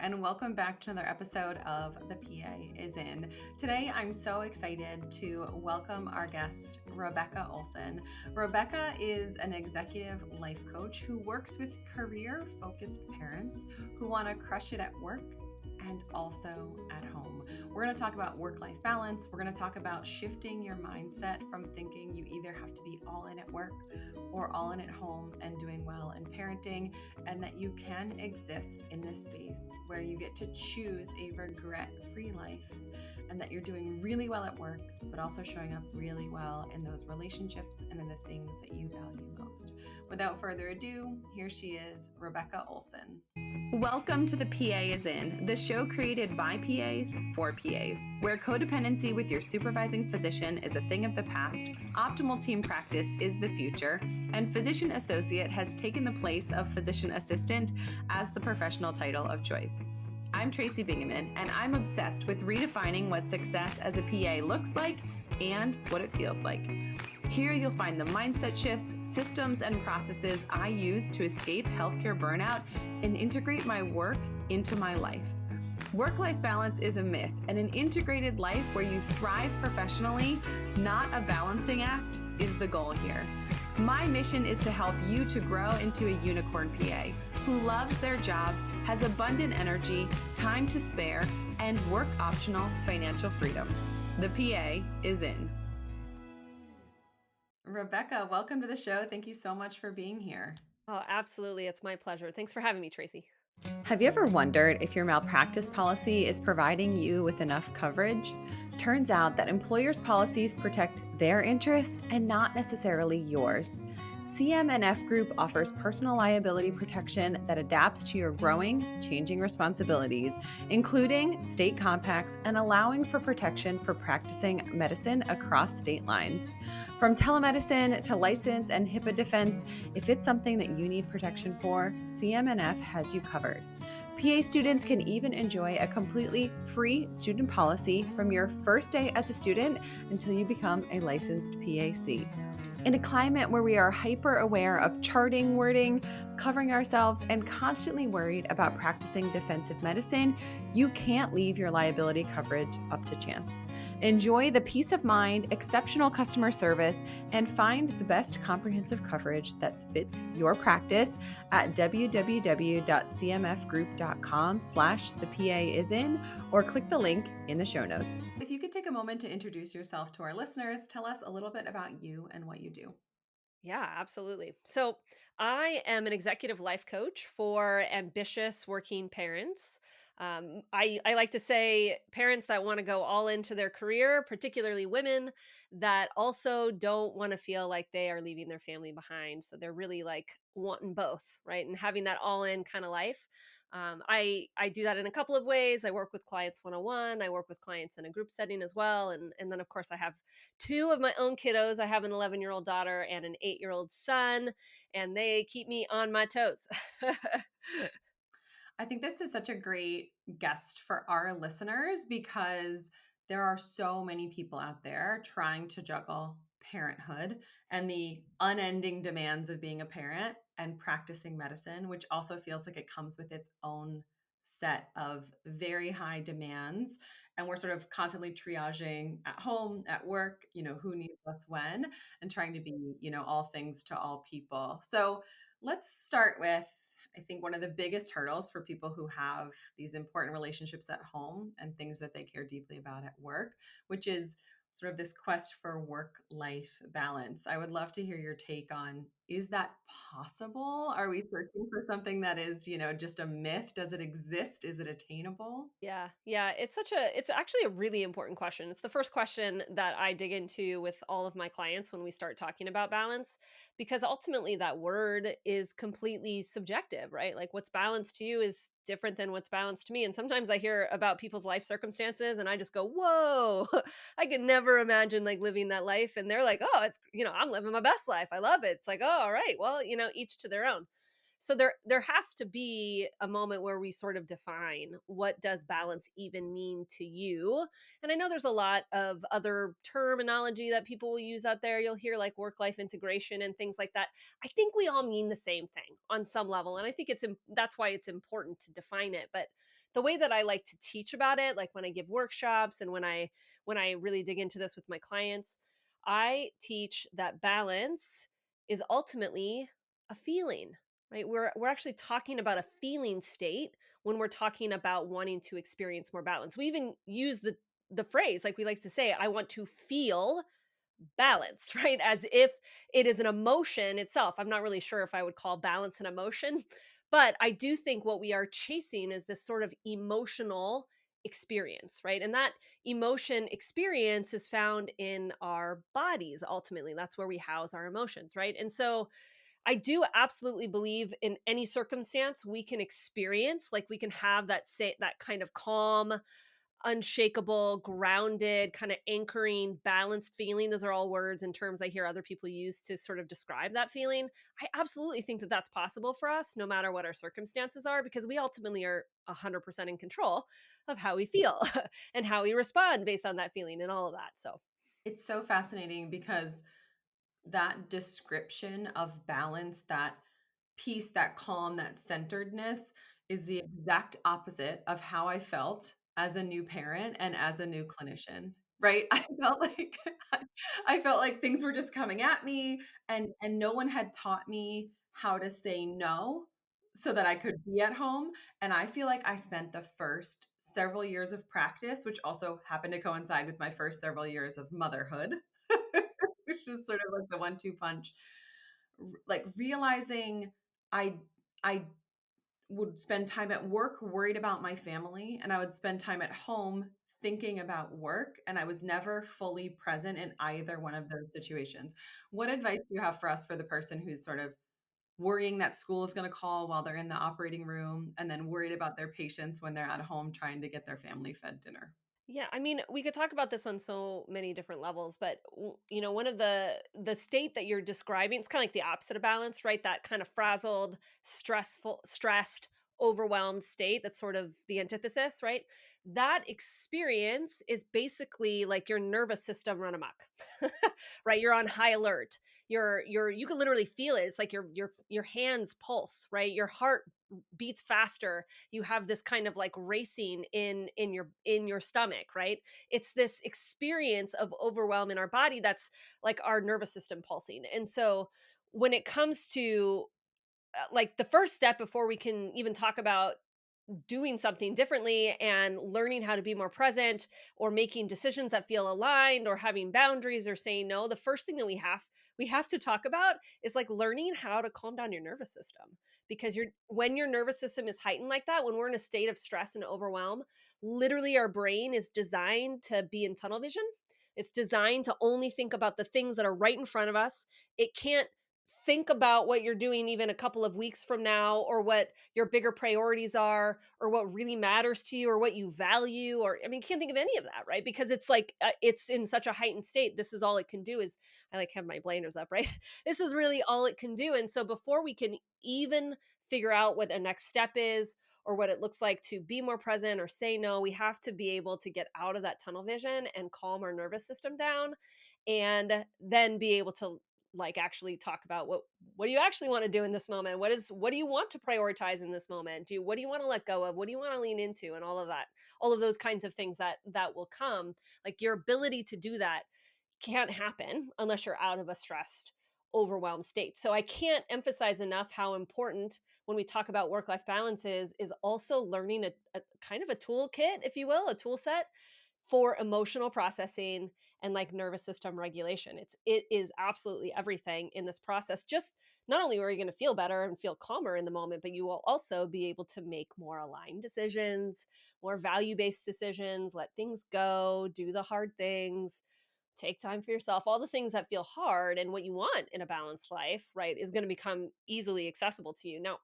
and welcome back to another episode of The PA is In. Today, I'm so excited to welcome our guest, Rebecca Olson. Rebecca is an executive life coach who works with career-focused parents who want to crush it at work and also at home. We're going to talk about work-life balance. We're going to talk about shifting your mindset from thinking you either have to be all in at work or all in at home and doing well in parenting, and that you can exist in this space where you get to choose a regret-free life, and that you're doing really well at work, but also showing up really well in those relationships and in the things that you value most. Without further ado, here she is, Rebecca Olson. Welcome to The PA is In, the show created by PAs for PAs, where codependency with your supervising physician is a thing of the past, optimal team practice is the future, and physician associate has taken the place of physician assistant as the professional title of choice. I'm Tracy Bingaman, and I'm obsessed with redefining what success as a PA looks like and what it feels like. Here you'll find the mindset shifts, systems, and processes I use to escape healthcare burnout and integrate my work into my life. Work-life balance is a myth, and an integrated life where you thrive professionally, not a balancing act, is the goal here. My mission is to help you to grow into a unicorn PA who loves their job, has abundant energy, time to spare, and work-optional financial freedom. The PA is in. Rebecca, welcome to the show. Thank you so much for being here. Oh, absolutely. It's my pleasure. Thanks for having me, Tracy. Have you ever wondered if your malpractice policy is providing you with enough coverage? Turns out that employers' policies protect their interests and not necessarily yours. CM&F Group offers personal liability protection that adapts to your growing, changing responsibilities, including state compacts and allowing for protection for practicing medicine across state lines. From telemedicine to license and HIPAA defense, if it's something that you need protection for, CM&F has you covered. PA students can even enjoy a completely free student policy from your first day as a student until you become a licensed PAC. In a climate where we are hyper aware of charting wording, covering ourselves, and constantly worried about practicing defensive medicine, you can't leave your liability coverage up to chance. Enjoy the peace of mind, exceptional customer service, and find the best comprehensive coverage that fits your practice at www.cmfgroup.com/thepaisin or click the link in the show notes. If you could take a moment to introduce yourself to our listeners, tell us a little bit about you and what you do. Yeah, absolutely. So, I am an executive life coach for ambitious working parents. I like to say parents that want to go all into their career, particularly women that also don't want to feel like they are leaving their family behind. So, they're really like wanting both, right? And having that all in kind of life. I do that in a couple of ways. I work with clients one-on-one. I work with clients in a group setting as well. And then, of course, I have two of my own kiddos. I have an 11-year-old daughter and an 8-year-old son, and they keep me on my toes. I think this is such a great guest for our listeners because there are so many people out there trying to juggle parenthood and the unending demands of being a parent and practicing medicine, which also feels like it comes with its own set of very high demands. And we're sort of constantly triaging at home, at work, who needs us when, and trying to be, all things to all people. So let's start with, I think, one of the biggest hurdles for people who have these important relationships at home and things that they care deeply about at work, which is sort of this quest for work-life balance. I would love to hear your take on, is that possible? Are we searching for something that is, just a myth? Does it exist? Is it attainable? Yeah. It's actually a really important question. It's the first question that I dig into with all of my clients when we start talking about balance, because ultimately that word is completely subjective, right? Like what's balanced to you is different than what's balanced to me. And sometimes I hear about people's life circumstances and I just go, whoa, I could never imagine like living that life. And they're like, oh, I'm living my best life. I love it. It's like, oh, all right. Well, each to their own. So there has to be a moment where we sort of define, what does balance even mean to you? And I know there's a lot of other terminology that people will use out there. You'll hear like work life integration and things like that. I think we all mean the same thing on some level, and I think that's why it's important to define it. But the way that I like to teach about it, like when I give workshops and when I really dig into this with my clients, I teach that balance is ultimately a feeling, right? We're actually talking about a feeling state when we're talking about wanting to experience more balance. We even use the phrase, like we like to say, I want to feel balanced, right? As if it is an emotion itself. I'm not really sure if I would call balance an emotion, but I do think what we are chasing is this sort of emotional experience, right? And that emotion experience is found in our bodies ultimately. That's where we house our emotions, right? And so I do absolutely believe in any circumstance we can experience, like we can have that kind of calm, unshakable, grounded, kind of anchoring, balanced feeling. Those are all words and terms I hear other people use to sort of describe that feeling. I absolutely think that that's possible for us, no matter what our circumstances are, because we ultimately are 100% in control of how we feel and how we respond based on that feeling and all of that. So, It's so fascinating because that description of balance, that peace, that calm, that centeredness is the exact opposite of how I felt as a new parent and as a new clinician, right? I felt like I felt like things were just coming at me and no one had taught me how to say no so that I could be at home. And I feel like I spent the first several years of practice, which also happened to coincide with my first several years of motherhood, which is sort of like the 1-2 punch, like realizing I I would spend time at work worried about my family, and I would spend time at home thinking about work, and I was never fully present in either one of those situations. What advice do you have for us, for the person who's sort of worrying that school is going to call while they're in the operating room, and then worried about their patients when they're at home trying to get their family fed dinner? yeah, I mean, we could talk about this on so many different levels, but one of the state that you're describing, it's kind of like the opposite of balance, right? That kind of frazzled, stressed, overwhelmed state. That's sort of the antithesis, right? That experience is basically like your nervous system run amok, right? You're on high alert. You can literally feel it. It's like your hands pulse, right? Your heart beats faster. You have this kind of like racing in your stomach, right? It's this experience of overwhelm in our body that's like our nervous system pulsing. And so when it comes to like the first step before we can even talk about doing something differently and learning how to be more present or making decisions that feel aligned or having boundaries or saying no, the first thing that we have to talk about is like learning how to calm down your nervous system, because when your nervous system is heightened like that, when we're in a state of stress and overwhelm, literally our brain is designed to be in tunnel vision. It's designed to only think about the things that are right in front of us. It can't think about what you're doing even a couple of weeks from now, or what your bigger priorities are, or what really matters to you, or what you value, or I mean, you can't think of any of that, right? Because it's like it's in such a heightened state. This is all it can do. Is I like have my blinders up, right? This is really all it can do. And so before we can even figure out what a next step is, or what it looks like to be more present or say no, we have to be able to get out of that tunnel vision and calm our nervous system down, and then be able to like actually talk about what do you actually want to do in this moment, what do you want to prioritize in this moment, what do you want to let go of, what do you want to lean into, and all of that, all of those kinds of things that will come. Like your ability to do that can't happen unless you're out of a stressed, overwhelmed state. So I can't emphasize enough how important, when we talk about work life balance, is also learning a kind of a toolkit, if you will, a tool set for emotional processing and like nervous system regulation. It is absolutely everything in this process. Just not only are you going to feel better and feel calmer in the moment, but you will also be able to make more aligned decisions, more value-based decisions, let things go, do the hard things, take time for yourself. All the things that feel hard and what you want in a balanced life, right, is going to become easily accessible to you. Now,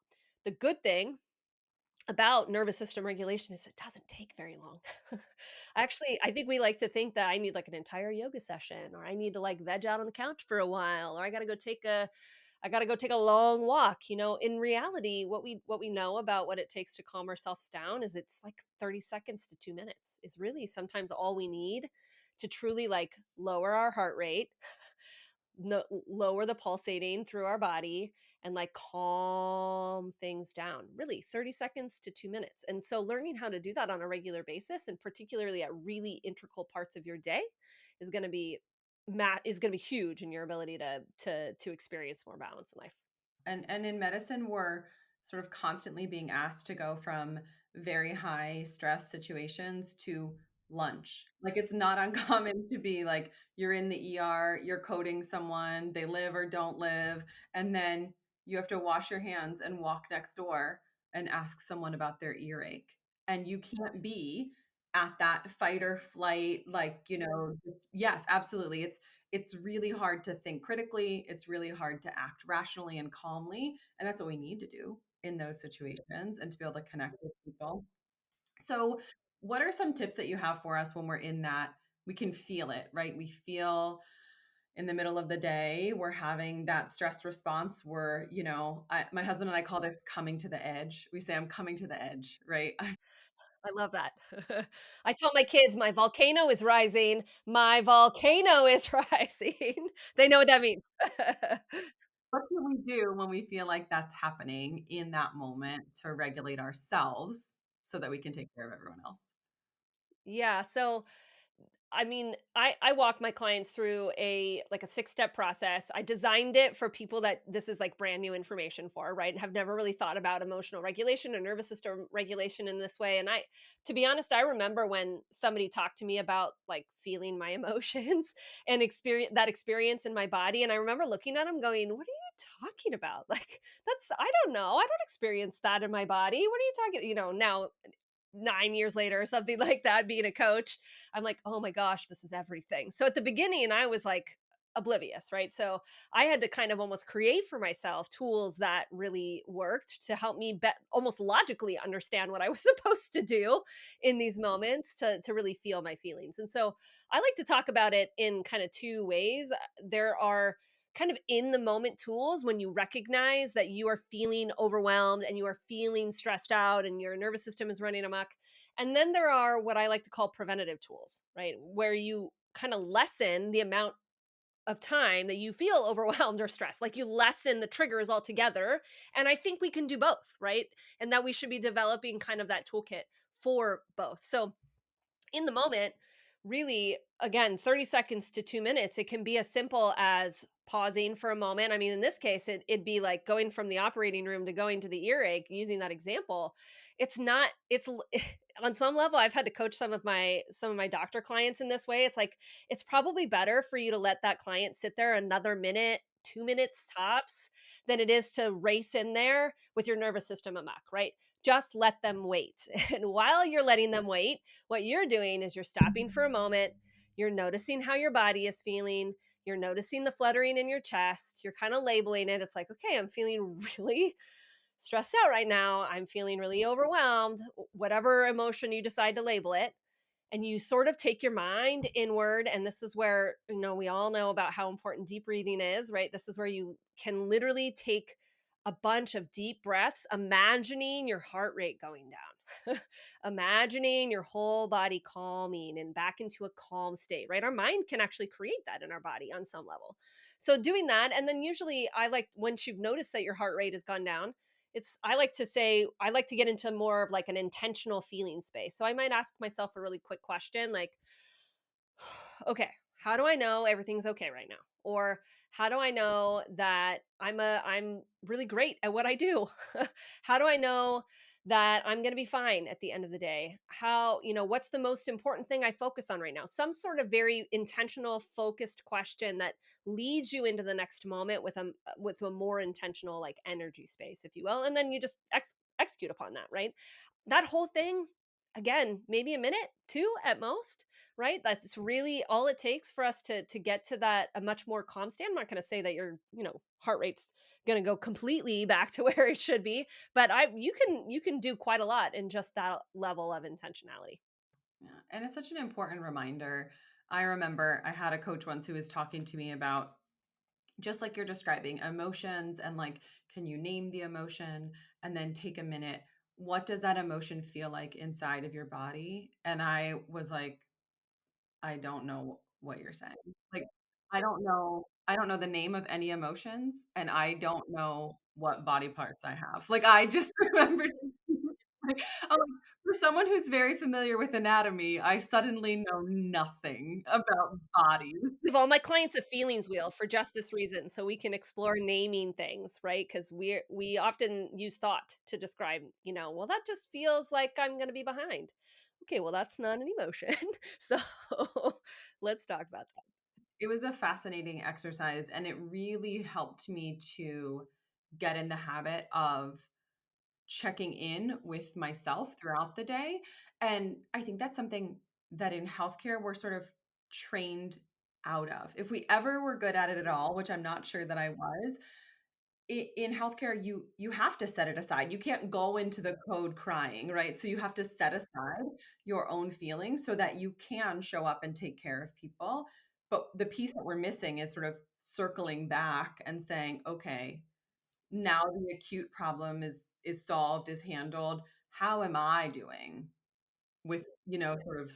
the good thing about nervous system regulation is it doesn't take very long. Actually, I think we like to think that I need like an entire yoga session, or I need to like veg out on the couch for a while, or I got to go take I got to go take a long walk. In reality, what we know about what it takes to calm ourselves down is it's like 30 seconds to 2 minutes is really sometimes all we need to truly like lower our heart rate, no, lower the pulsating through our body, and like calm things down. Really, 30 seconds to 2 minutes. And so learning how to do that on a regular basis, and particularly at really integral parts of your day, is going to be huge in your ability to experience more balance in life. And in medicine, we're sort of constantly being asked to go from very high stress situations to lunch. Like it's not uncommon to be like you're in the ER, you're coding someone, they live or don't live, and then you have to wash your hands and walk next door and ask someone about their earache. And you can't be at that fight or flight, like, yes, absolutely. It's really hard to think critically. It's really hard to act rationally and calmly. And that's what we need to do in those situations and to be able to connect with people. So, what are some tips that you have for us when we're in that? We can feel it, right? We feel in the middle of the day, we're having that stress response. My husband and I call this coming to the edge. We say, I'm coming to the edge, right? I love that. I tell my kids, my volcano is rising. My volcano is rising. They know what that means. What can we do when we feel like that's happening in that moment to regulate ourselves so that we can take care of everyone else? Yeah. So I mean, I walk my clients through a 6-step process. I designed it for people that this is like brand new information for, right? And have never really thought about emotional regulation or nervous system regulation in this way. And to be honest, I remember when somebody talked to me about like feeling my emotions and experience in my body. And I remember looking at them going, "What are you talking about? Like, I don't know. I don't experience that in my body. What are you talking?" Now 9 years later or something like that, being a coach, I'm like, oh my gosh, this is everything. So at the beginning, I was like oblivious, right? So I had to kind of almost create for myself tools that really worked to help me almost logically understand what I was supposed to do in these moments to really feel my feelings. And so I like to talk about it in kind of two ways. There are kind of in the moment tools when you recognize that you are feeling overwhelmed and you are feeling stressed out and your nervous system is running amok. And then there are what I like to call preventative tools, right? Where you kind of lessen the amount of time that you feel overwhelmed or stressed. Like you lessen the triggers altogether. And I think we can do both, right? And that we should be developing kind of that toolkit for both. So in the moment, really, again, 30 seconds to 2 minutes, it can be as simple as pausing for a moment. I mean, in this case, it'd be like going from the operating room to going to the earache, using that example. It's not, it's, on some level, I've had to coach some of my doctor clients in this way. It's like, it's probably better for you to let that client sit there another minute, 2 minutes tops, than it is to race in there with your nervous system amok, right? Just let them wait. And while you're letting them wait, what you're doing is you're stopping for a moment, you're noticing how your body is feeling, you're noticing the fluttering in your chest, you're kind of labeling it. It's like, okay, I'm feeling really stressed out right now. I'm feeling really overwhelmed, whatever emotion you decide to label it. And you sort of take your mind inward. And this is where, we all know about how important deep breathing is, right? This is where you can literally take a bunch of deep breaths, imagining your heart rate going down, imagining your whole body calming and back into a calm state, right? Our mind can actually create that in our body on some level. So doing that, and then usually I like, once you've noticed that your heart rate has gone down, I like to say, I like to get into more of like an intentional feeling space. So I might ask myself a really quick question like, okay, how do I know everything's okay right now? Or how do I know that I'm really great at what I do? How do I know that I'm going to be fine at the end of the day? What's the most important thing I focus on right now? Some sort of very intentional focused question that leads you into the next moment with a more intentional like energy space, if you will. And then you just execute upon that, right? That whole thing, again, maybe a minute, two at most, right? That's really all it takes for us to get to that a much more calm state. I'm not going to say that your heart rate's going to go completely back to where it should be, but you can do quite a lot in just that level of intentionality. Yeah. And it's such an important reminder. I remember I had a coach once who was talking to me about just like you're describing emotions and like, can you name the emotion and then take a minute? What does that emotion feel like inside of your body? And I was like, I don't know what you're saying. Like, I don't know the name of any emotions, and I don't know what body parts I have. Like, I just remembered like, I'm like, for someone who's very familiar with anatomy, I suddenly know nothing about bodies. Give all my clients a feelings wheel for just this reason, so we can explore naming things, right? Because we often use thought to describe, well, that just feels like I'm gonna be behind. Okay, well, that's not an emotion. So let's talk about that. It was a fascinating exercise, and it really helped me to get in the habit of checking in with myself throughout the day. And I think that's something that in healthcare we're sort of trained out of. If we ever were good at it at all, which I'm not sure that I was, in healthcare you have to set it aside. You can't go into the code crying, right? So you have to set aside your own feelings so that you can show up and take care of people. But the piece that we're missing is sort of circling back and saying, okay, now the acute problem is solved, is handled. How am I doing with, sort of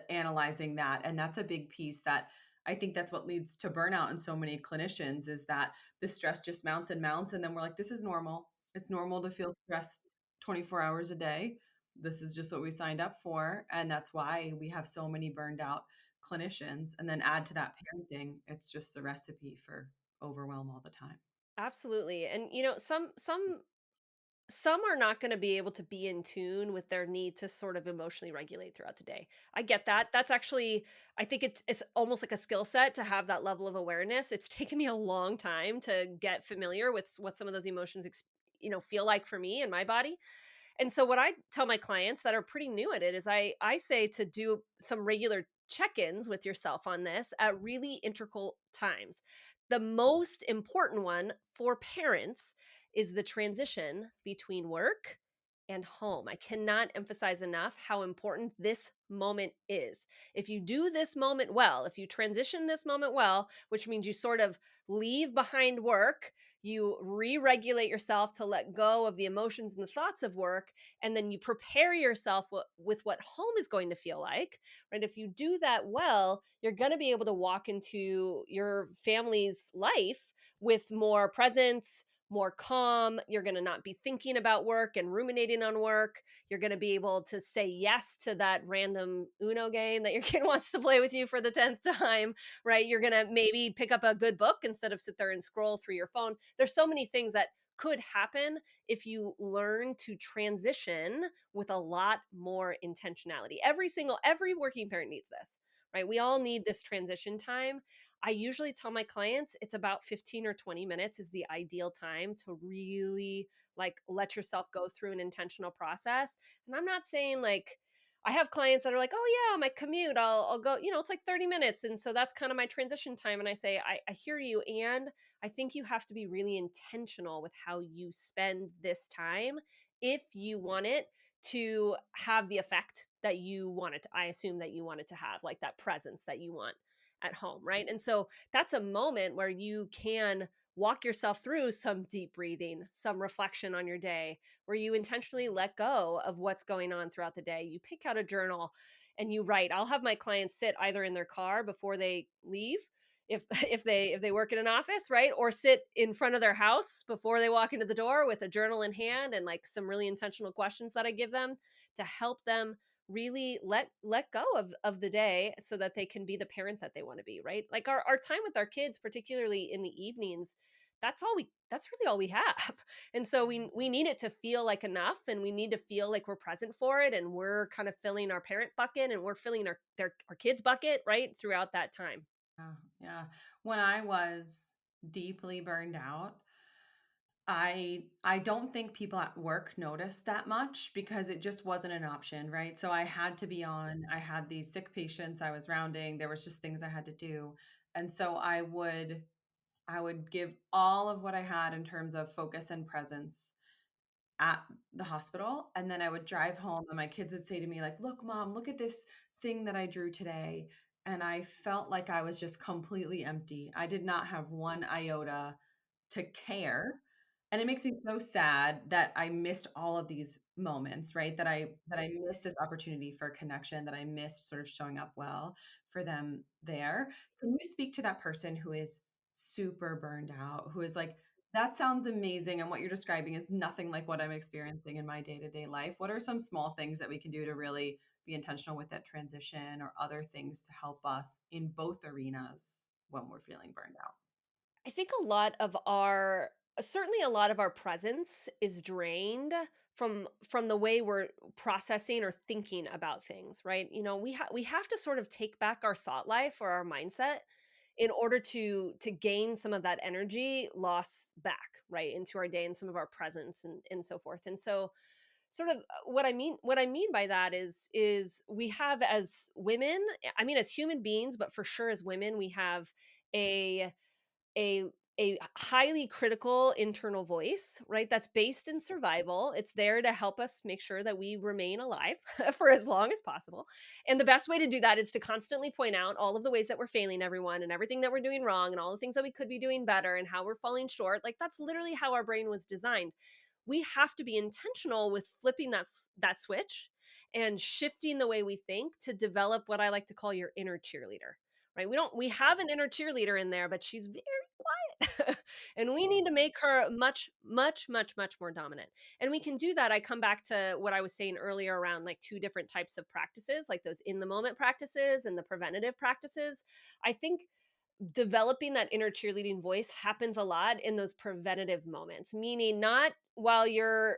analyzing that? And that's a big piece that I think that's what leads to burnout in so many clinicians is that the stress just mounts and mounts. And then we're like, this is normal. It's normal to feel stressed 24 hours a day. This is just what we signed up for. And that's why we have so many burned out clinicians. And then add to that parenting, it's just the recipe for overwhelm all the time. Absolutely. And some are not going to be able to be in tune with their need to sort of emotionally regulate throughout the day. I get that. That's actually, I think it's almost like a skill set to have that level of awareness. It's taken me a long time to get familiar with what some of those emotions feel like for me and my body. And so what I tell my clients that are pretty new at it is I say to do some regular check-ins with yourself on this at really integral times. The most important one for parents is the transition between work and home. I cannot emphasize enough how important this moment is. If you do this moment well, if you transition this moment well, which means you sort of leave behind work, you re regulate yourself to let go of the emotions and the thoughts of work, and then you prepare yourself with what home is going to feel like, right? If you do that well, you're going to be able to walk into your family's life with more presence, more calm. You're going to not be thinking about work and ruminating on work. You're going to be able to say yes to that random Uno game that your kid wants to play with you for the 10th time, right? You're going to maybe pick up a good book instead of sit there and scroll through your phone. There's so many things that could happen if you learn to transition with a lot more intentionality. Every working parent needs this, right? We all need this transition time. I usually tell my clients it's about 15 or 20 minutes is the ideal time to really like let yourself go through an intentional process. And I'm not saying like I have clients that are like, oh yeah, my commute, I'll go, it's like 30 minutes. And so that's kind of my transition time. And I say, I hear you. And I think you have to be really intentional with how you spend this time if you want it to have the effect that you want it to. I assume that you want it to have, like that presence that you want at home, right? And so that's a moment where you can walk yourself through some deep breathing, some reflection on your day, where you intentionally let go of what's going on throughout the day. You pick out a journal and you write. I'll have my clients sit either in their car before they leave if if they work in an office, right? Or sit in front of their house before they walk into the door with a journal in hand and like some really intentional questions that I give them to help them really let go of the day so that they can be the parent that they want to be, right? Like our time with our kids, particularly in the evenings, that's really all we have. And so we need it to feel like enough, and we need to feel like we're present for it, and we're kind of filling our parent bucket and we're filling our kids bucket, right, throughout that time. Yeah, yeah. When I was deeply burned out, I don't think people at work noticed that much because it just wasn't an option, right? So I had to be on. I had these sick patients I was rounding. There was just things I had to do. And so I would give all of what I had in terms of focus and presence at the hospital, and then I would drive home and my kids would say to me like, "Look, mom, look at this thing that I drew today." and I felt like I was just completely empty. I did not have one iota to care. And it makes me so sad that I missed all of these moments, right? That I missed this opportunity for connection, that I missed sort of showing up well for them there. Can you speak to that person who is super burned out, who is like, that sounds amazing, and what you're describing is nothing like what I'm experiencing in my day-to-day life. What are some small things that we can do to really be intentional with that transition, or other things to help us in both arenas when we're feeling burned out? I think a lot of our certainly a lot of our presence is drained from the way we're processing or thinking about things, right? We have to sort of take back our thought life or our mindset in order to gain some of that energy loss back, right, into our day and some of our presence and so forth. And so sort of what I mean by that is we have as women, I mean as human beings, but for sure as women, we have a a a highly critical internal voice, right? That's based in survival. It's there to help us make sure that we remain alive for as long as possible. And the best way to do that is to constantly point out all of the ways that we're failing everyone and everything that we're doing wrong and all the things that we could be doing better and how we're falling short. Like that's literally how our brain was designed. We have to be intentional with flipping that switch and shifting the way we think to develop what I like to call your inner cheerleader. Right? We have an inner cheerleader in there, but she's very quiet. And we need to make her much, much, much, much more dominant. And we can do that. I come back to what I was saying earlier around like two different types of practices, like those in the moment practices and the preventative practices. I think developing that inner cheerleading voice happens a lot in those preventative moments, meaning not while you're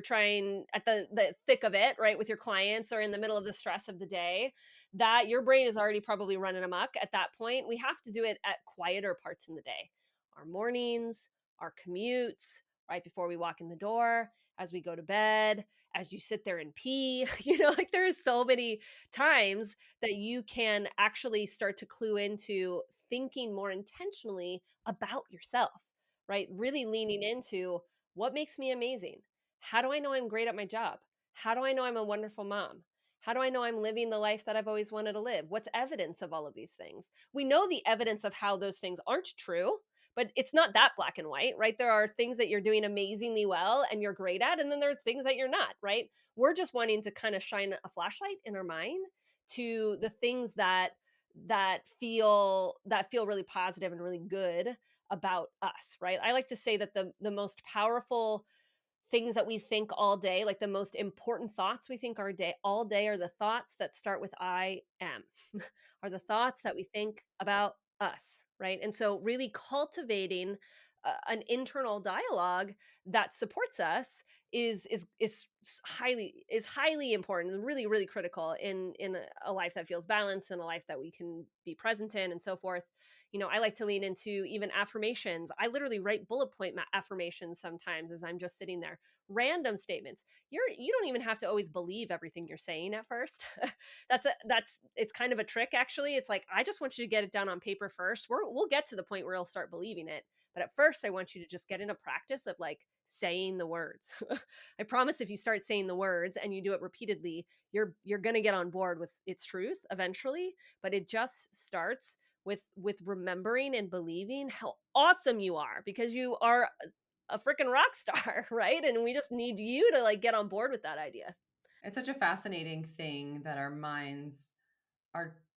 trying at the thick of it, right, with your clients or in the middle of the stress of the day, that your brain is already probably running amok at that point. We have to do it at quieter parts in the day, our mornings, our commutes, right before we walk in the door, as we go to bed, as you sit there and pee. Like there's so many times that you can actually start to clue into thinking more intentionally about yourself, right? Really leaning into what makes me amazing? How do I know I'm great at my job? How do I know I'm a wonderful mom? How do I know I'm living the life that I've always wanted to live? What's evidence of all of these things? We know the evidence of how those things aren't true, but it's not that black and white, right? There are things that you're doing amazingly well and you're great at, and then there are things that you're not, right? We're just wanting to kind of shine a flashlight in our mind to the things that feel really positive and really good about us, right? I like to say that the most powerful things that we think all day, like the most important thoughts we think our day all day, are the thoughts that start with I am, are the thoughts that we think about us, right? And so really cultivating an internal dialogue that supports us is highly important and really really critical in a life that feels balanced and a life that we can be present in and so forth. I like to lean into even affirmations. I literally write bullet point affirmations sometimes as I'm just sitting there. Random statements. You don't even have to always believe everything you're saying at first. It's kind of a trick actually. It's like I just want you to get it down on paper first. We'll get to the point where you'll start believing it. But at first I want you to just get in a practice of like saying the words. I promise if you start saying the words and you do it repeatedly, you're going to get on board with its truth eventually, but it just starts with remembering and believing how awesome you are because you are a freaking rock star, right? And we just need you to like get on board with that idea. It's such a fascinating thing that our minds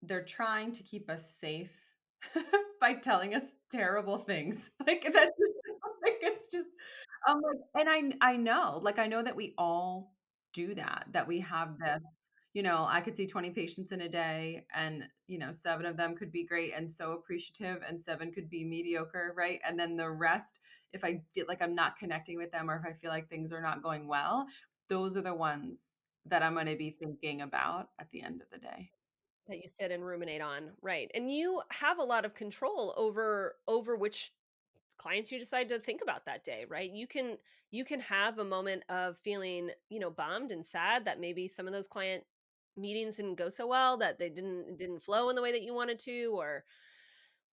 they're trying to keep us safe by telling us terrible things. Like that's just, like it's just like, and I know that we all do that, that we have this, I could see 20 patients in a day, and seven of them could be great and so appreciative, and seven could be mediocre, right? And then the rest, if I feel like I'm not connecting with them, or if I feel like things are not going well, those are the ones that I'm going to be thinking about at the end of the day. That you sit and ruminate on, right? And you have a lot of control over which clients you decide to think about that day, right? You can have a moment of feeling, bummed and sad that maybe some of those client meetings didn't go so well, that they didn't flow in the way that you wanted to, or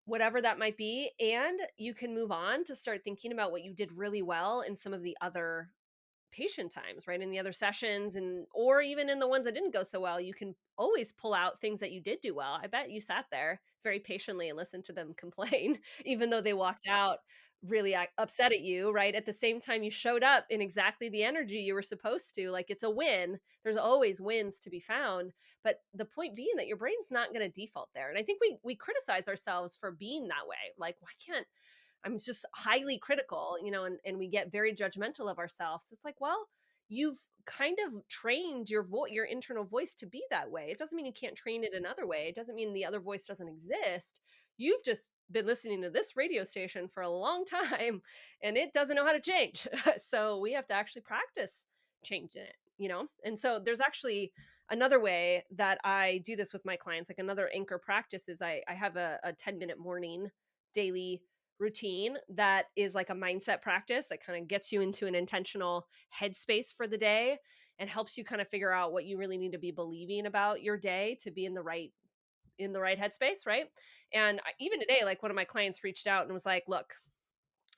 whatever that might be, and you can move on to start thinking about what you did really well in some of the other patient times, right? In the other sessions, and or even in the ones that didn't go so well, you can always pull out things that you did do well. I bet you sat there very patiently and listened to them complain, even though they walked out really upset at you, right? At the same time, you showed up in exactly the energy you were supposed to. Like, it's a win. There's always wins to be found. But the point being that your brain's not going to default there. And I think we criticize ourselves for being that way. Like, why can't I'm just highly critical, and we get very judgmental of ourselves. It's like, well, you've kind of trained your internal voice to be that way. It doesn't mean you can't train it another way. It doesn't mean the other voice doesn't exist. You've just been listening to this radio station for a long time and it doesn't know how to change. So we have to actually practice changing it. And so there's actually another way that I do this with my clients. Like, another anchor practice is I have a 10-minute morning daily routine that is like a mindset practice that kind of gets you into an intentional headspace for the day and helps you kind of figure out what you really need to be believing about your day to be in the right headspace, right? And even today, like, one of my clients reached out and was like, look,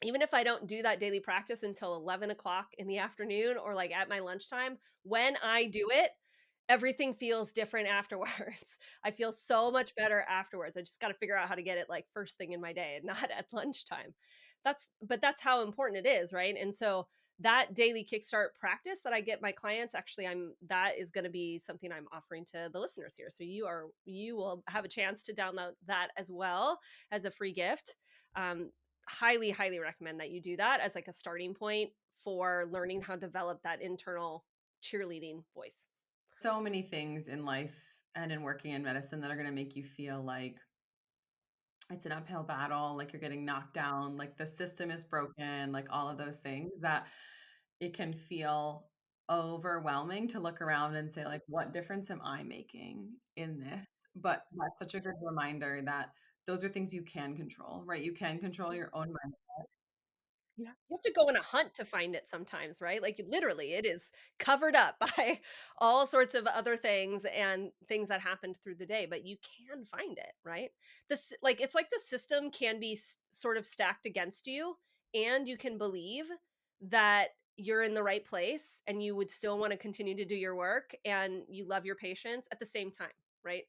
even if I don't do that daily practice until 11 o'clock in the afternoon or like at my lunchtime, when I do it, everything feels different afterwards. I feel so much better afterwards. I just got to figure out how to get it like first thing in my day and not at lunchtime. But that's how important it is, right? And so that daily kickstart practice that I get my clients, actually, that is going to be something I'm offering to the listeners here. So you will have a chance to download that as well as a free gift. Highly, highly recommend that you do that as like a starting point for learning how to develop that internal cheerleading voice. So many things in life and in working in medicine that are going to make you feel like it's an uphill battle, like you're getting knocked down, like the system is broken, like all of those things that it can feel overwhelming to look around and say, like, what difference am I making in this? But that's such a good reminder that those are things you can control, right? You can control your own mind. Yeah. You have to go on a hunt to find it sometimes, right? Like, literally, it is covered up by all sorts of other things and things that happened through the day, but you can find it, right? It's like the system can be sort of stacked against you, and you can believe that you're in the right place and you would still want to continue to do your work and you love your patients at the same time, right?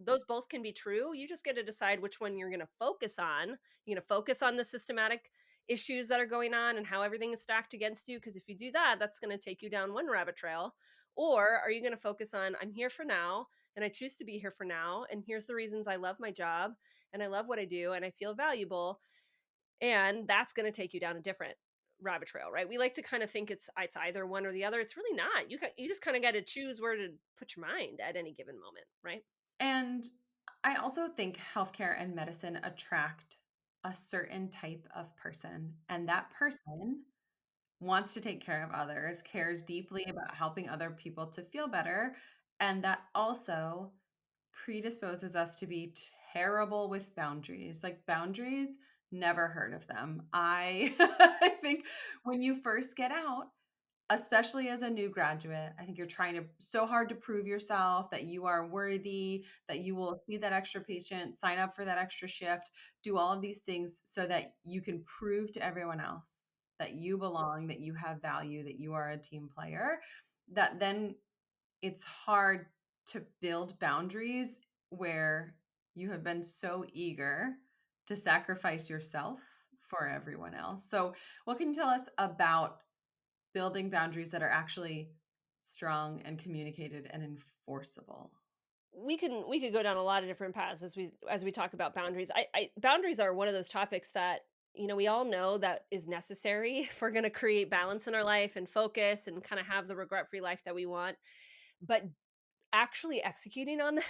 Those both can be true. You just get to decide which one you're going to focus on. You're going to focus on the systematic issues that are going on and how everything is stacked against you. Because if you do that, that's going to take you down one rabbit trail. Or are you going to focus on, I'm here for now and I choose to be here for now. And here's the reasons I love my job and I love what I do and I feel valuable. And that's going to take you down a different rabbit trail, right? We like to kind of think it's either one or the other. It's really not. You just kind of got to choose where to put your mind at any given moment, right? And I also think healthcare and medicine attract a certain type of person, and that person wants to take care of others, cares deeply about helping other people to feel better, and that also predisposes us to be terrible with boundaries. Like, boundaries, never heard of them. I I think when you first get out, especially as a new graduate, I think you're trying to so hard to prove yourself that you are worthy, that you will see that extra patient, sign up for that extra shift, do all of these things so that you can prove to everyone else that you belong, that you have value, that you are a team player. That then it's hard to build boundaries where you have been so eager to sacrifice yourself for everyone else. So, what can you tell us about building boundaries that are actually strong and communicated and enforceable? We could go down a lot of different paths as we talk about boundaries. Boundaries are one of those topics that we all know that is necessary if we're going to create balance in our life and focus and kind of have the regret free life that we want. But actually executing on them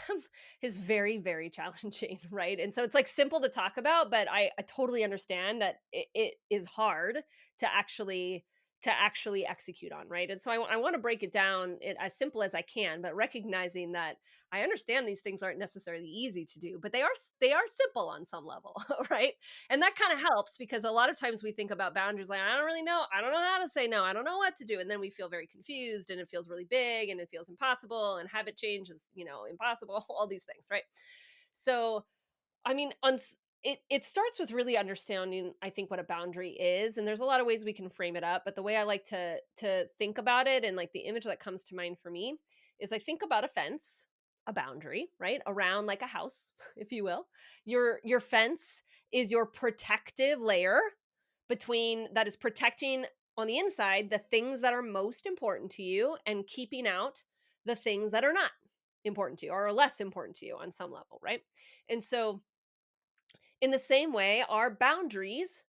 is very, very challenging, right? And so it's like simple to talk about, but I totally understand that it is hard to actually execute on, right? And so I want to break it down as simple as I can, but recognizing that I understand these things aren't necessarily easy to do, but they are simple on some level, right? And that kind of helps because a lot of times we think about boundaries like, I don't really know, I don't know how to say no, I don't know what to do, and then we feel very confused and it feels really big and it feels impossible and habit change is impossible, all these things, right? So I mean, it starts with really understanding, I think, what a boundary is, and there's a lot of ways we can frame it up. But the way I like to think about it, and like the image that comes to mind for me, is I think about a fence, a boundary, right, around like a house, if you will. Your fence is your protective layer between that is protecting on the inside the things that are most important to you and keeping out the things that are not important to you or are less important to you on some level, right? And so in the same way, our boundaries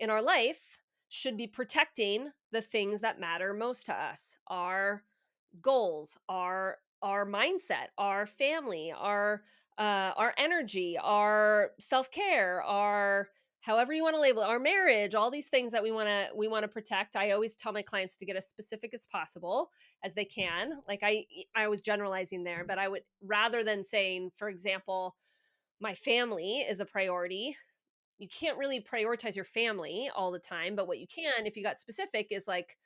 in our life should be protecting the things that matter most to us. Our goals, our mindset, our family, our energy, our self-care, our however you want to label it, our marriage, all these things that we want to protect. I always tell my clients to get as specific as possible as they can. Like I was generalizing there, but I would rather than saying, for example, my family is a priority. You can't really prioritize your family all the time, but what you can, if you got specific, is like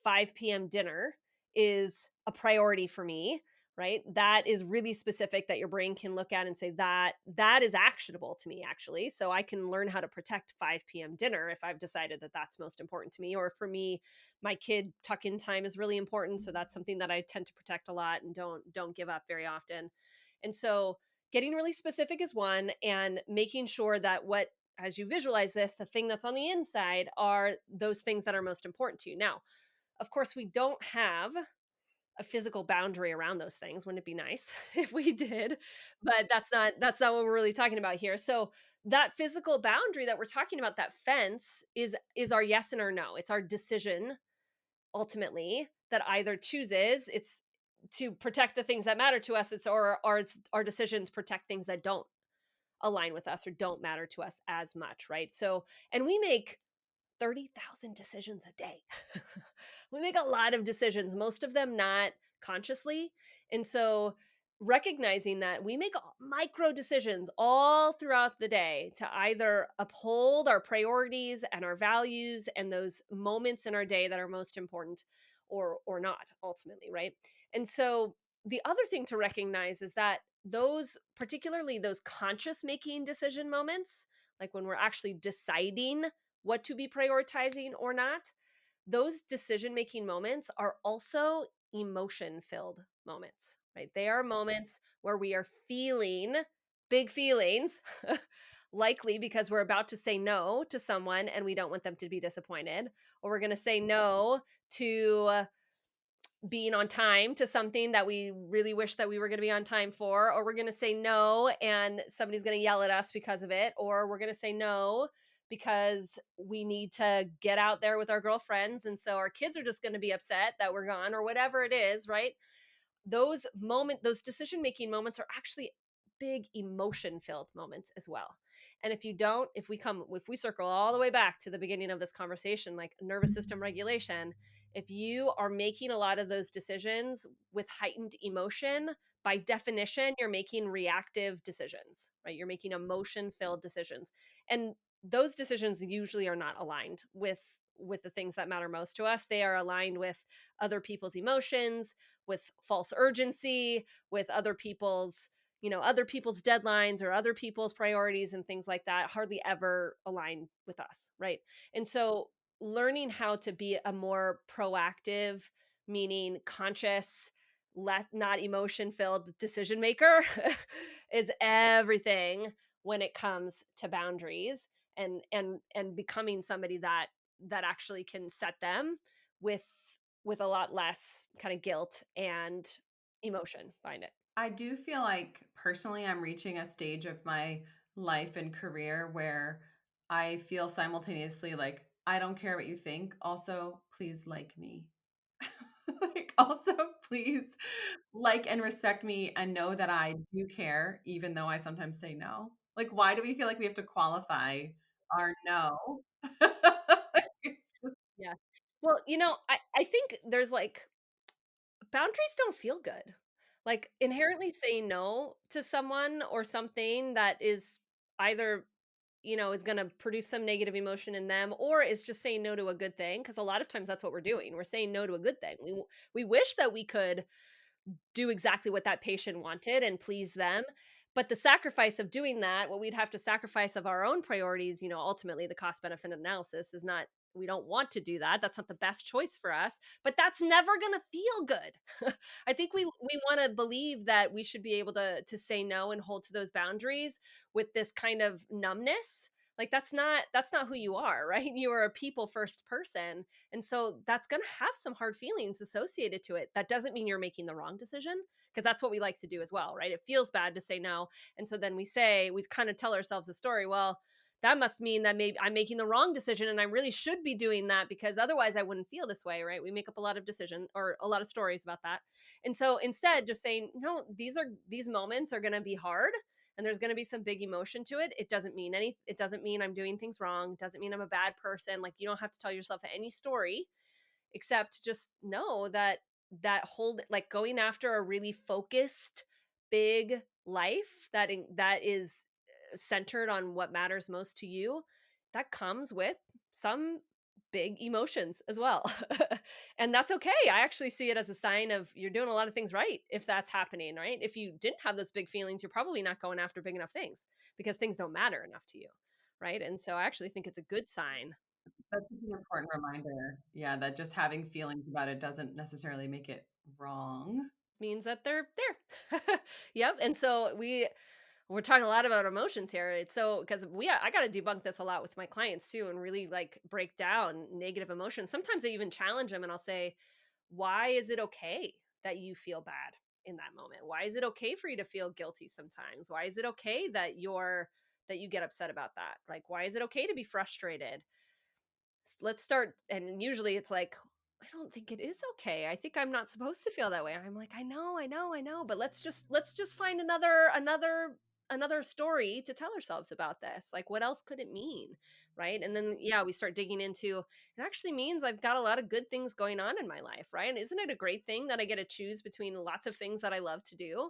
5 p.m. dinner is a priority for me, right? That is really specific that your brain can look at and say that is actionable to me actually. So I can learn how to protect 5 p.m. dinner if I've decided that that's most important to me. Or for me, my kid tuck-in time is really important, so that's something that I tend to protect a lot and don't give up very often. And so getting really specific is one, and making sure that what as you visualize this, the thing that's on the inside are those things that are most important to you. Now, of course, we don't have a physical boundary around those things. Wouldn't it be nice if we did? But that's not what we're really talking about here. So that physical boundary that we're talking about, that fence, is our yes and our no. It's our decision ultimately that either chooses it's to protect the things that matter to us. It's our decisions protect things that don't align with us or don't matter to us as much, right? So, and we make 30,000 decisions a day. We make a lot of decisions, most of them not consciously. And so, recognizing that we make micro decisions all throughout the day to either uphold our priorities and our values and those moments in our day that are most important or not ultimately, right? And so the other thing to recognize is that those, particularly those conscious making decision moments, like when we're actually deciding what to be prioritizing or not, those decision making moments are also emotion filled moments, right? They are moments where we are feeling big feelings, likely because we're about to say no to someone and we don't want them to be disappointed, or we're going to say no to being on time to something that we really wish that we were going to be on time for, or we're going to say no and somebody's going to yell at us because of it, or we're going to say no because we need to get out there with our girlfriends and so our kids are just going to be upset that we're gone, or whatever it is, right? Those decision making moments are actually big emotion filled moments as well. And if we circle all the way back to the beginning of this conversation, like nervous system regulation, if you are making a lot of those decisions with heightened emotion, by definition you're making reactive decisions, right? You're making emotion filled decisions, and those decisions usually are not aligned with the things that matter most to us. They are aligned with other people's emotions, with false urgency, with other people's deadlines or other people's priorities and things like that, hardly ever align with us, right? And so learning how to be a more proactive, meaning conscious, not emotion filled decision maker is everything when it comes to boundaries, and becoming somebody that actually can set them with a lot less kind of guilt and emotion behind it. I do feel like personally I'm reaching a stage of my life and career where I feel simultaneously like, I don't care what you think. Also, please like me. Like, also, please like and respect me and know that I do care, even though I sometimes say no. Like, why do we feel like we have to qualify our no? It's just Yeah. Well, I think there's like boundaries don't feel good. Like inherently saying no to someone or something that is either, is going to produce some negative emotion in them, or is just saying no to a good thing, because a lot of times that's what we're doing. We're saying no to a good thing. We wish that we could do exactly what that patient wanted and please them. But the sacrifice of doing that, what we'd have to sacrifice of our own priorities, ultimately the cost benefit analysis is not, we don't want to do that. That's not the best choice for us, but that's never going to feel good. I think we want to believe that we should be able to say no and hold to those boundaries with this kind of numbness. Like that's not who you are, right? You are a people first person. And so that's going to have some hard feelings associated to it. That doesn't mean you're making the wrong decision, because that's what we like to do as well, right? It feels bad to say no. And so then we kind of tell ourselves a story. Well, that must mean that maybe I'm making the wrong decision and I really should be doing that, because otherwise I wouldn't feel this way, right? We make up a lot of decisions or a lot of stories about that. And so instead, just saying, no, these moments are going to be hard and there's going to be some big emotion to it. It doesn't mean I'm doing things wrong. It doesn't mean I'm a bad person. Like, you don't have to tell yourself any story, except just know that like going after a really focused big life that is centered on what matters most to you, that comes with some big emotions as well. And that's okay. I actually see it as a sign of you're doing a lot of things right if that's happening, right? If you didn't have those big feelings, you're probably not going after big enough things because things don't matter enough to you, right? And so I actually think it's a good sign. That's an important reminder. Yeah, that just having feelings about it doesn't necessarily make it wrong. Means that they're there. Yep. And so we're talking a lot about emotions here. It's so because I got to debunk this a lot with my clients too, and really like break down negative emotions. Sometimes I even challenge them, and I'll say, "Why is it okay that you feel bad in that moment? Why is it okay for you to feel guilty sometimes? Why is it okay that you get upset about that? Like, why is it okay to be frustrated? Let's start." And usually it's like, I don't think it is okay. I think I'm not supposed to feel that way. I'm like, I know, but let's just find another story to tell ourselves about this. Like, what else could it mean? Right? And then yeah, we start digging into, it actually means I've got a lot of good things going on in my life, right? And isn't it a great thing that I get to choose between lots of things that I love to do?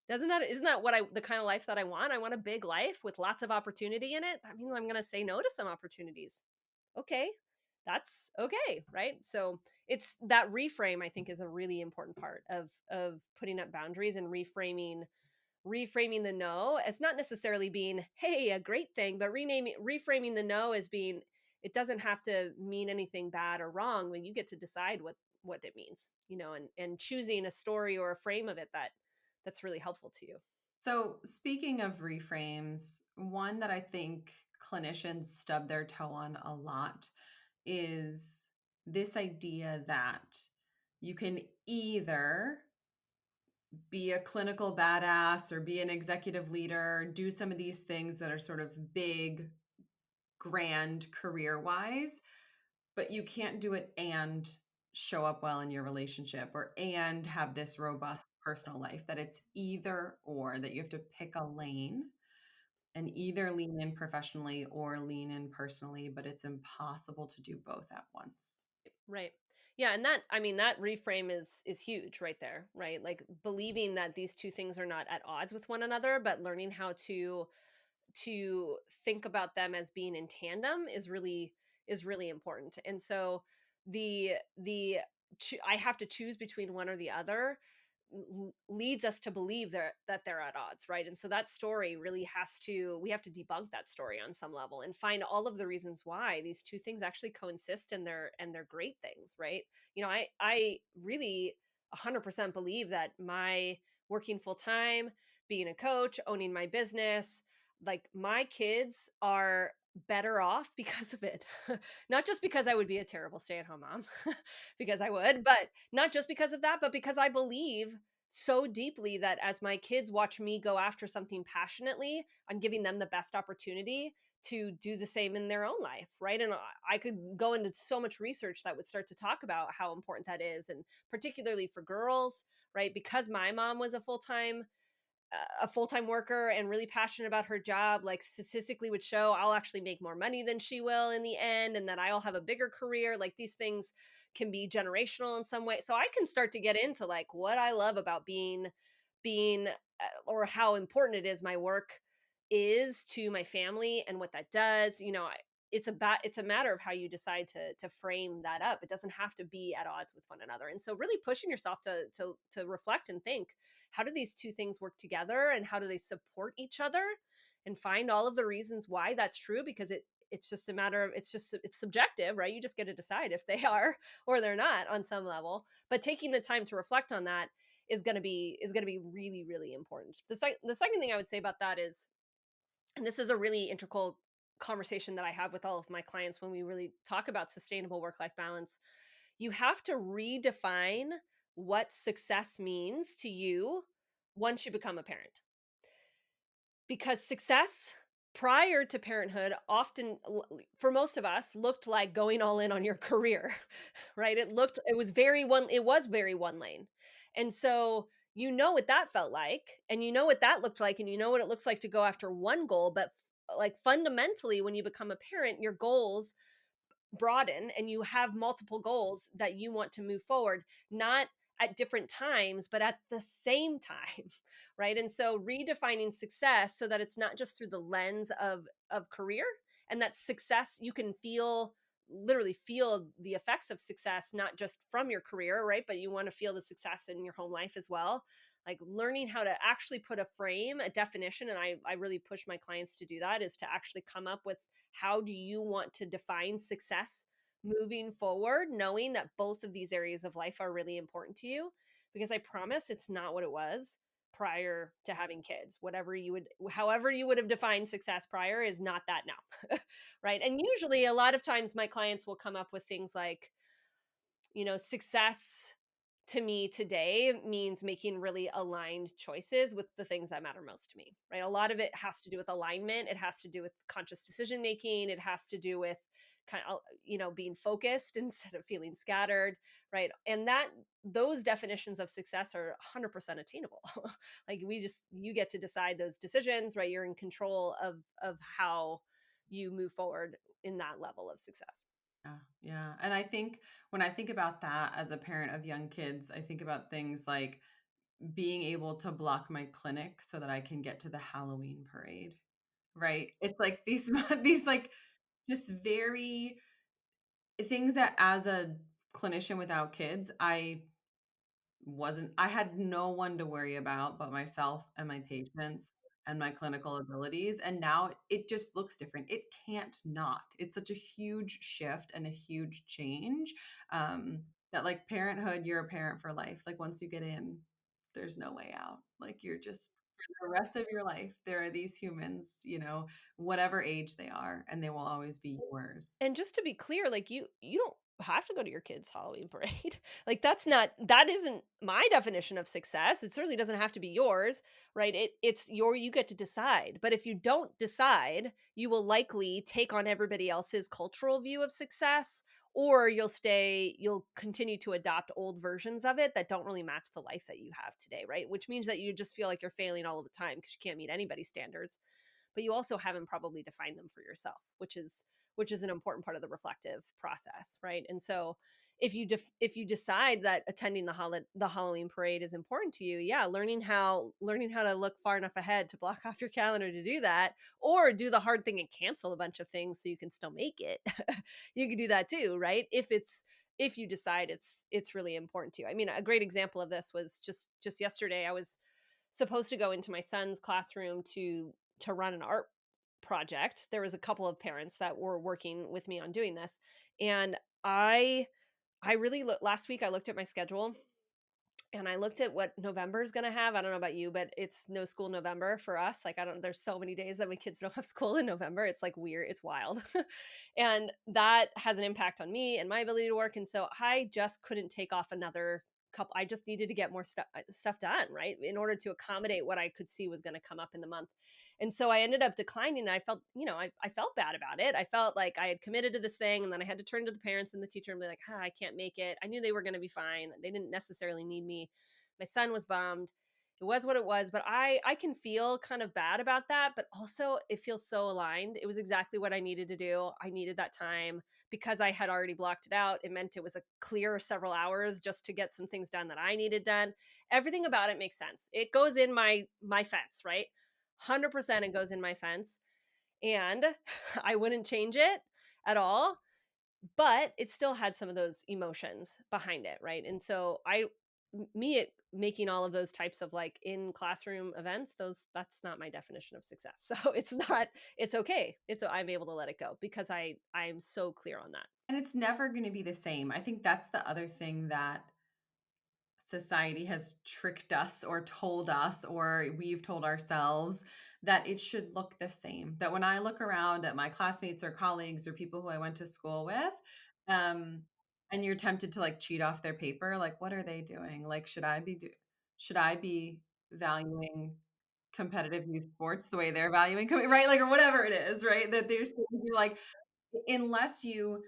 Isn't that the kind of life that I want? I want a big life with lots of opportunity in it. That means I'm going to say no to some opportunities. Okay, that's okay, right? So it's that reframe, I think, is a really important part of putting up boundaries and reframing the no as not necessarily being, hey, a great thing, but reframing the no as being, it doesn't have to mean anything bad or wrong when you get to decide what it means, and choosing a story or a frame of it that's really helpful to you. So, speaking of reframes, one that I think clinicians stub their toe on a lot is this idea that you can either be a clinical badass or be an executive leader, do some of these things that are sort of big, grand career wise, but you can't do it and show up well in your relationship or and have this robust personal life, that it's either or, that you have to pick a lane and either lean in professionally or lean in personally, but it's impossible to do both at once. Right. Yeah, and that reframe is huge right there, right? Like believing that these two things are not at odds with one another, but learning how to think about them as being in tandem is really important. And so the I have to choose between one or the other leads us to believe that they're at odds, right? And so that story really we have to debunk that story on some level and find all of the reasons why these two things actually coexist, and they're great things, right? I really 100% believe that my working full time, being a coach, owning my business, like my kids are better off because of it. Not just because I would be a terrible stay-at-home mom, because I would, but not just because of that, but because I believe so deeply that as my kids watch me go after something passionately, I'm giving them the best opportunity to do the same in their own life, right? And I could go into so much research that would start to talk about how important that is, and particularly for girls, right? Because my mom was a full-time worker and really passionate about her job, like statistically would show I'll actually make more money than she will in the end, and that I'll have a bigger career. Like these things can be generational in some way. So I can start to get into like what I love about being or how important it is my work is to my family and what that does. It's a matter of how you decide to frame that up. It doesn't have to be at odds with one another. And so really pushing yourself to reflect and think, how do these two things work together and how do they support each other, and find all of the reasons why that's true, because it's just a matter of, it's subjective, right? You just get to decide if they are or they're not on some level. But taking the time to reflect on that is going to be really, really important. The second thing I would say about that is, and this is a really integral conversation that I have with all of my clients when we really talk about sustainable work life balance, you have to redefine what success means to you once you become a parent. Because success prior to parenthood often, for most of us, looked like going all in on your career. Right? It was very one lane. And so you know what that felt like, and you know what that looked like, and you know what it looks like to go after one goal. But like fundamentally, when you become a parent, your goals broaden and you have multiple goals that you want to move forward, not at different times, but at the same time. Right? And so redefining success so that it's not just through the lens of career, and that success, you can literally feel the effects of success, not just from your career, right? But you want to feel the success in your home life as well. Like learning how to actually put a frame, a definition, and I really push my clients to do that, is to actually come up with, how do you want to define success moving forward, knowing that both of these areas of life are really important to you? Because I promise it's not what it was prior to having kids. However you would have defined success prior is not that now. Right? And usually a lot of times my clients will come up with things like, success to me today means making really aligned choices with the things that matter most to me, right? A lot of it has to do with alignment. It has to do with conscious decision making. It has to do with kind of, being focused instead of feeling scattered, right? And those definitions of success are 100% attainable. Like you get to decide those decisions, right? You're in control of how you move forward in that level of success. Yeah, yeah. And I think when I think about that as a parent of young kids, I think about things like being able to block my clinic so that I can get to the Halloween parade, right? It's like these these like just very things that as a clinician without kids, I had no one to worry about but myself and my patients and my clinical abilities. And now it just looks different. It can't not. It's such a huge shift and a huge change, that like parenthood, you're a parent for life. Like once you get in, there's no way out. Like you're just for the rest of your life, there are these humans, whatever age they are, and they will always be yours. And just to be clear, like you don't have to go to your kid's Halloween parade. Like that isn't my definition of success. It certainly doesn't have to be yours, right? You get to decide. But if you don't decide, you will likely take on everybody else's cultural view of success, or you'll continue to adopt old versions of it that don't really match the life that you have today, right? Which means that you just feel like you're failing all of the time because you can't meet anybody's standards, but you also haven't probably defined them for yourself, which is an important part of the reflective process, right? And so if you decide that attending the Halloween parade is important to you, yeah, learning how to look far enough ahead to block off your calendar to do that, or do the hard thing and cancel a bunch of things so you can still make it. You can do that too, right? If you decide it's really important to you. I mean, a great example of this was just yesterday. I was supposed to go into my son's classroom to run an art project. There was a couple of parents that were working with me on doing this, and I really last week I looked at my schedule and I looked at what November is going to have. I don't know about you, but it's no school November for us. Like there's so many days that my kids don't have school in November. It's like weird, it's wild. And that has an impact on me and my ability to work. And so I just couldn't take off another couple. I just needed to get more stuff done, right? In order to accommodate what I could see was going to come up in the month. And so I ended up declining, and I felt, I felt bad about it. I felt like I had committed to this thing, and then I had to turn to the parents and the teacher and be like, I can't make it. I knew they were going to be fine. They didn't necessarily need me. My son was bummed. It was what it was, but I can feel kind of bad about that, but also it feels so aligned. It was exactly what I needed to do. I needed that time because I had already blocked it out. It meant it was a clear several hours just to get some things done that I needed done. Everything about it makes sense. It goes in my fence, right? 100% it goes in my fence, and I wouldn't change it at all, but it still had some of those emotions behind it, right? And so making all of those types of like in classroom events, that's not my definition of success. So it's not, it's okay. I'm able to let it go because I'm so clear on that. And it's never going to be the same. I think that's the other thing that society has tricked us or told us, or we've told ourselves, that it should look the same. That when I look around at my classmates or colleagues or people who I went to school with, um, and you're tempted to like cheat off their paper, like what are they doing? Like, should I be valuing competitive youth sports the way they're valuing, right? Like, or whatever it is, right? That there's like, unless you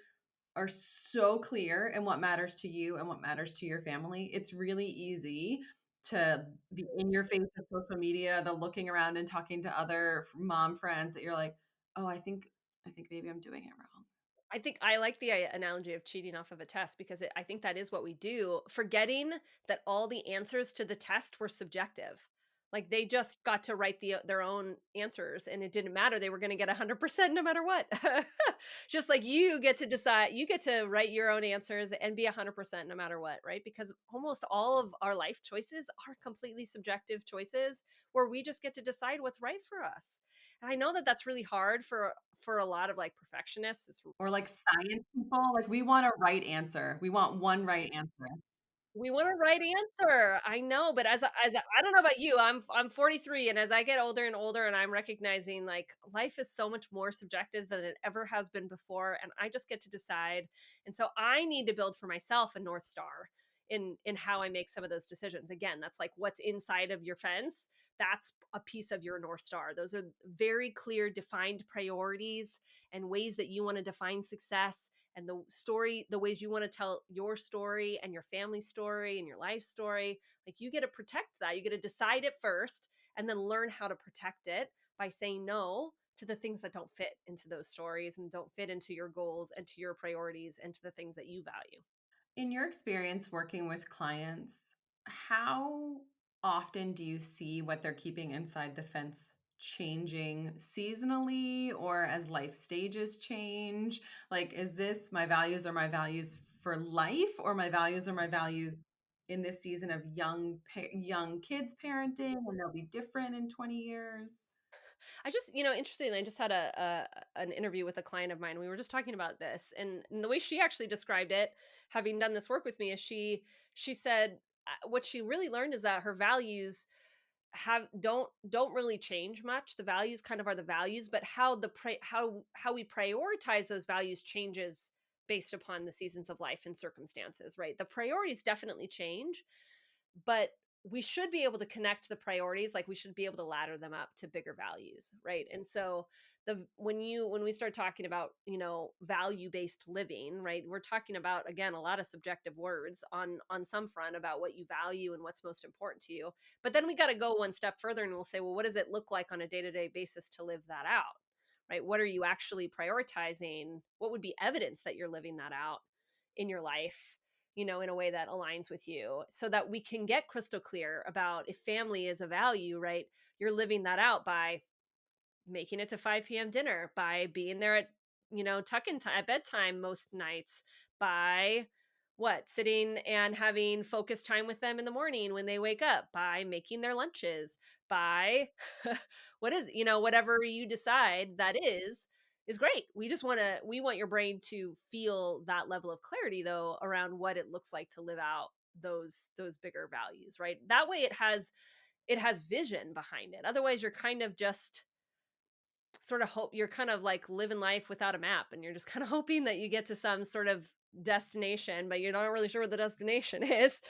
are so clear in what matters to you and what matters to your family, it's really easy to be in your face of social media, the looking around and talking to other mom friends that you're like, oh, I think maybe I'm doing it wrong. I think I like the analogy of cheating off of a test because I think that is what we do, forgetting that all the answers to the test were subjective. Like they just got to write their own answers and it didn't matter. They were going to get 100% no matter what. Just like you get to decide, you get to write your own answers and be 100% no matter what, right? Because almost all of our life choices are completely subjective choices where we just get to decide what's right for us. And I know that that's really hard for a lot of like perfectionists. It's Or like science people, like we want a right answer. We want one right answer. We want a right answer. I know, but I don't know about you, I'm 43, and as I get older and older, and I'm recognizing like life is so much more subjective than it ever has been before, and I just get to decide. And so I need to build for myself a North Star in how I make some of those decisions. Again, that's like what's inside of your fence. That's a piece of your North Star. Those are very clear, defined priorities and ways that you want to define success and the ways you want to tell your story and your family story and your life story. Like you get to protect that. You get to decide it first and then learn how to protect it by saying no to the things that don't fit into those stories and don't fit into your goals and to your priorities and to the things that you value. In your experience working with clients, how often do you see what they're keeping inside the fence changing seasonally or as life stages change? Like, is this my values are my values for life, or my values are my values in this season of young kids parenting, and they'll be different in 20 years? I just, interestingly, I just had an interview with a client of mine. We were just talking about this, and the way she actually described it, having done this work with me, is she said what she really learned is that her values don't really change much. The values kind of are the values, but how we prioritize those values changes based upon the seasons of life and circumstances, right? The priorities definitely change, but we should be able to connect the priorities, like we should be able to ladder them up to bigger values, right? And so when we start talking about value based living, right, we're talking about, again, a lot of subjective words on some front about what you value and what's most important to you. But then we got to go one step further and we'll say, well, what does it look like on a day-to-day basis to live that out, right? What are you actually prioritizing? What would be evidence that you're living that out in your life, in a way that aligns with you, so that we can get crystal clear about if family is a value, right? You're living that out by making it to 5 p.m. dinner, by being there at, tuck-in time at bedtime most nights, by sitting and having focused time with them in the morning when they wake up, by making their lunches, by whatever you decide that is great. We want your brain to feel that level of clarity though around what it looks like to live out those bigger values, right? That way it has vision behind it. Otherwise you're kind of just sort of hope you're kind of like living life without a map, and you're just kind of hoping that you get to some sort of destination, but you're not really sure what the destination is,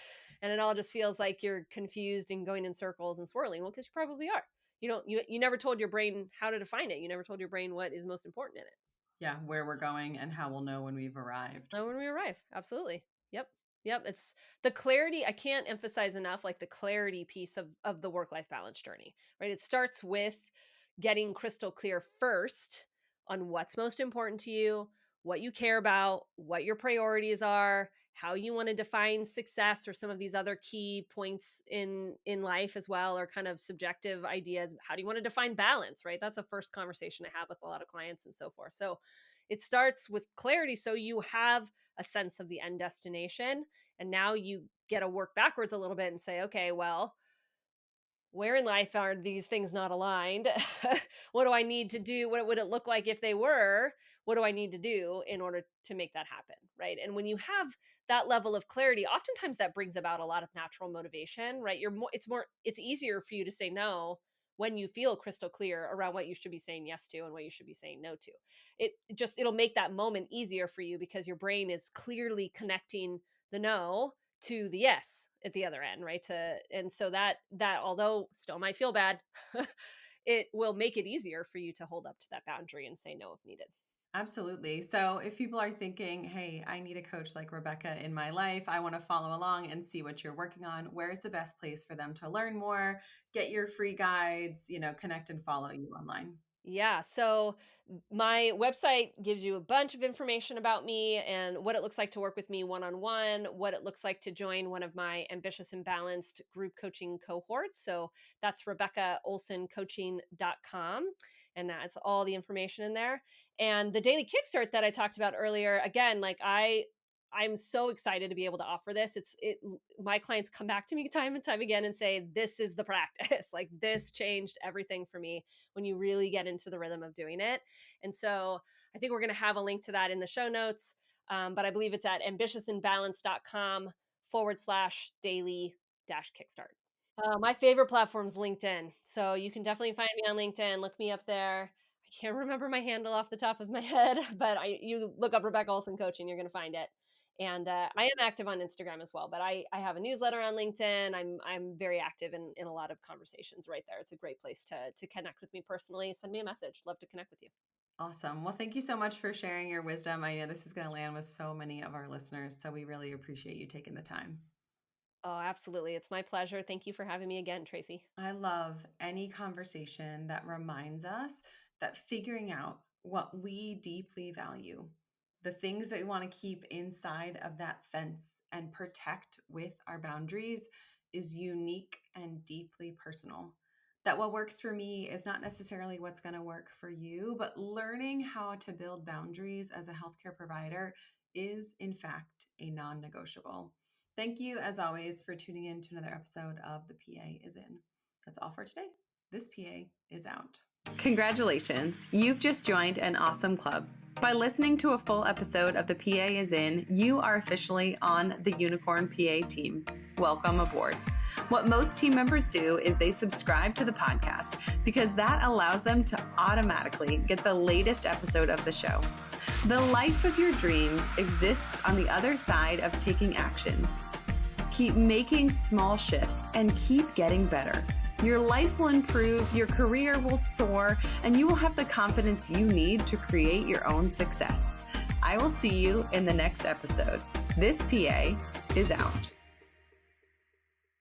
and it all just feels like you're confused and going in circles and swirling. Well, because you probably are. You never told your brain how to define it. You never told your brain what is most important in it. Yeah, where we're going and how we'll know when we've arrived. Oh, when we arrive. Absolutely. Yep. Yep. It's the clarity. I can't emphasize enough, like the clarity piece of the work-life balance journey, right? It starts with getting crystal clear first on what's most important to you, what you care about, what your priorities are, how you want to define success, or some of these other key points in life as well, or kind of subjective ideas. How do you want to define balance, right? That's a first conversation I have with a lot of clients and so forth. So it starts with clarity, so you have a sense of the end destination, and now you get to work backwards a little bit and say, okay, well, where in life are these things not aligned? What do I need to do? What would it look like if they were? What do I need to do in order to make that happen? Right. And when you have that level of clarity, oftentimes that brings about a lot of natural motivation, right? It's easier for you to say no when you feel crystal clear around what you should be saying yes to and what you should be saying no to. It'll make that moment easier for you because your brain is clearly connecting the no to the yes at the other end, right? And so that although still might feel bad, it will make it easier for you to hold up to that boundary and say no if needed. Absolutely. So if people are thinking, hey, I need a coach like Rebecca in my life, I want to follow along and see what you're working on, where's the best place for them to learn more, get your free guides, connect and follow you online? Yeah. So my website gives you a bunch of information about me and what it looks like to work with me one on one, what it looks like to join one of my ambitious and balanced group coaching cohorts. So that's RebeccaOlsonCoaching.com. And that's all the information in there. And the daily kickstart that I talked about earlier, again, I'm so excited to be able to offer this. My clients come back to me time and time again and say, this is the practice. Like this changed everything for me when you really get into the rhythm of doing it. And so I think we're going to have a link to that in the show notes. But I believe it's at ambitiousandbalanced.com/daily-kickstart. My favorite platform is LinkedIn. So you can definitely find me on LinkedIn. Look me up there. I can't remember my handle off the top of my head, but you look up Rebecca Olson Coaching, you're going to find it. And I am active on Instagram as well, but I have a newsletter on LinkedIn. I'm very active in a lot of conversations right there. It's a great place to connect with me personally. Send me a message. Love to connect with you. Awesome. Well, thank you so much for sharing your wisdom. I know this is going to land with so many of our listeners, so we really appreciate you taking the time. Oh, absolutely. It's my pleasure. Thank you for having me again, Tracy. I love any conversation that reminds us that figuring out what we deeply value, the things that we want to keep inside of that fence and protect with our boundaries, is unique and deeply personal. That what works for me is not necessarily what's going to work for you, but learning how to build boundaries as a healthcare provider is, in fact, a non negotiable. Thank you, as always, for tuning in to another episode of The PA is In. That's all for today. This PA is out. Congratulations. You've just joined an awesome club. By listening to a full episode of The PA is In, you are officially on the Unicorn PA team. Welcome aboard. What most team members do is they subscribe to the podcast because that allows them to automatically get the latest episode of the show. The life of your dreams exists on the other side of taking action. Keep making small shifts and keep getting better. Your life will improve, your career will soar, and you will have the confidence you need to create your own success. I will see you in the next episode. This PA is out.